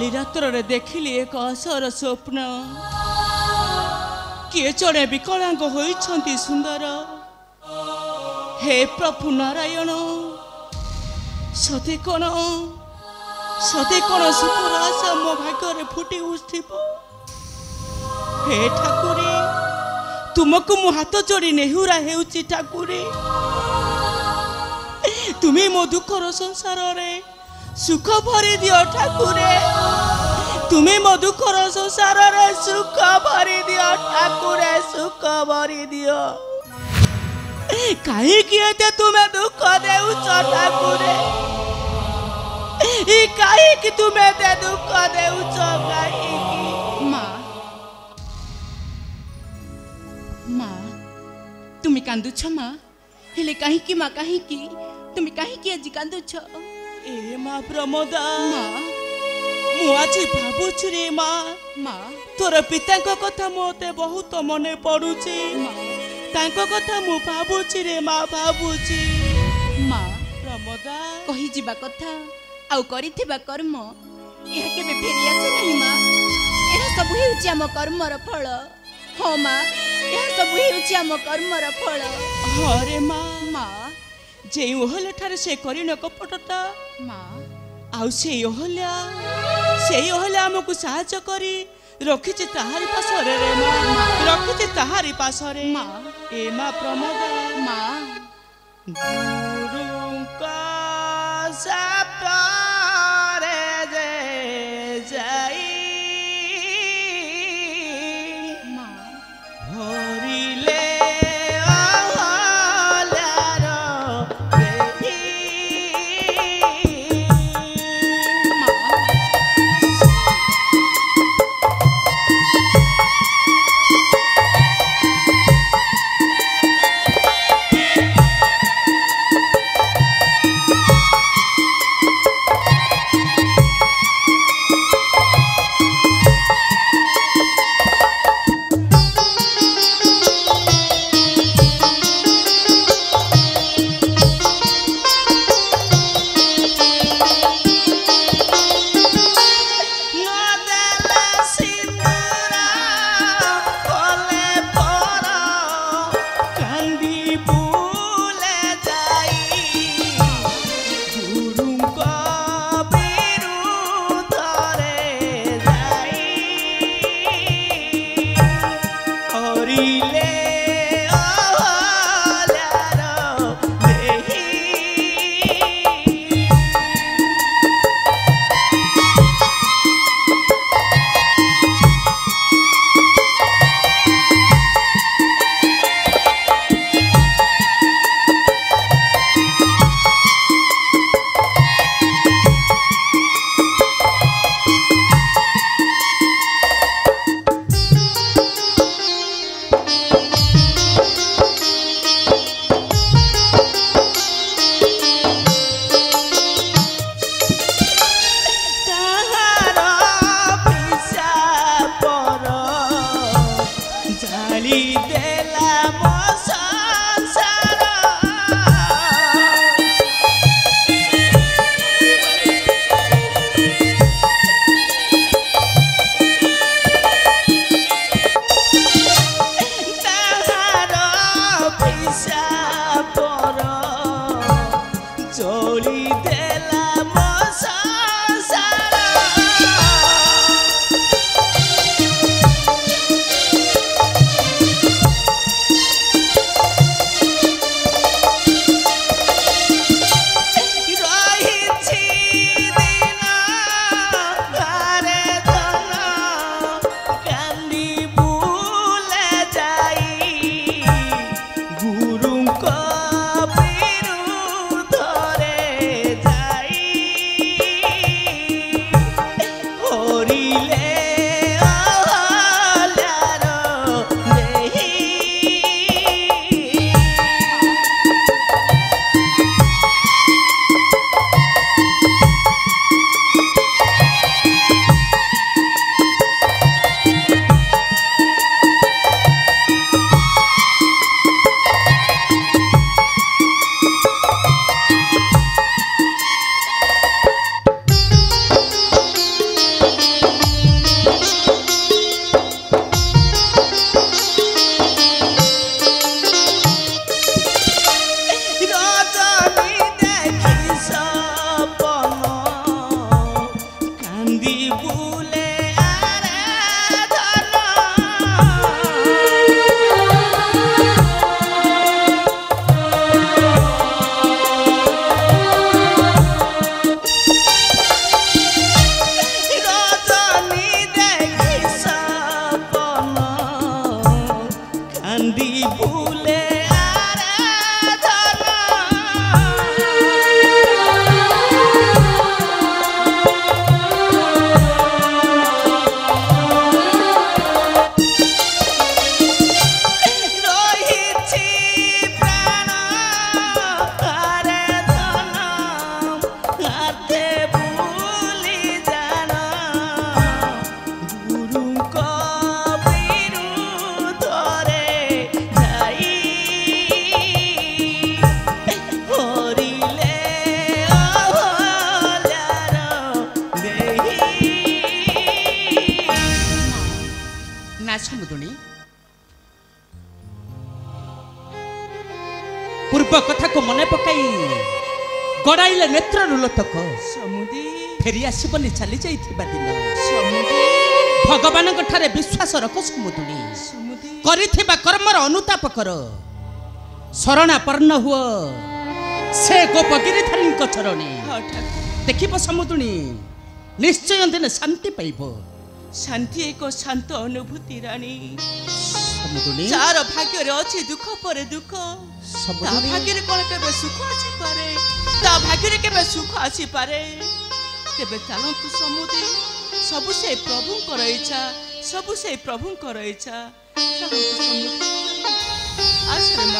काली रात्र देखिली एक असर स्वप्न किए जड़े विकलांग होइछंती सुंदर हे प्रभु नारायण सते कौन सुखर आशा मो भाग्य फुटी उठिब हे ठाकुरी तुमको मु हाथ जोड़ी नेहुरा हेउची ठाकुरी तुम्हें मो दुखर संसार रे सुख भरी दियो ठाकुरे तुम्हें मो दुखर संसार रे सुख भरी दियो ठाकुरे सुख भरी दियो कहीं किए तुम्हें दुख देउछ ठाकुरे कहीं कि तुम्हें ते दुख देउछ कहीं माँ माँ तुम्हें कांदुछ माँ हेले कहीं कि माँ कहीं कि तुम्हें कहीं कि आज कांदुछ ए माँ प्रमोदा माँ मु आज भावुची रे माँ माँ तोर पिता कथा मते बहुत मने पड़ुची तांको कथा मु भावुची रे माँ भावुची माँ प्रमोदा कही जीवा कथा आउ करिथिबा कर्म यह केबे फेरी आसे नहीं माँ यह सब हेउची हम कर्मर फल हो माँ यह सब हेउची हम कर्मर फल हरे माँ माँ जे ओहले ठारे से करिन कपटता माँ आउ से ओहले हमको साहाय्य करी रखिचे ताहारी पासरे रे माँ रखिचे ताहारी पासरे माँ ए माँ प्रमोदा माँ गुरु का सप्तारे जे जाई माँ भरिले गड़ाइले नेत्र रुलतक समुदी फेरी आसबनी चली जाइथिबा दिन समुदी भगवान ठारे विश्वास रख समुदुणी समुदी करिथिबा कर्मर अनुताप कर शरणापन्न हुआ से गोपगिरिधारी चरणी देखिब समुदुणी निश्चय दिन शांति पाइब शांति एक शांत अनुभूति रानी समुदुणी जार भाग्य रे अछि दुख पर दुख ता भाग्य रे कोन केबे सुख आसी पारे ता भाग्य रे केबे सुख आसी पारे तेबे चलंतु समुदी सब से प्रभु कर इच्छा सब से प्रभु कर इच्छा चलंतु समुदी आश्रम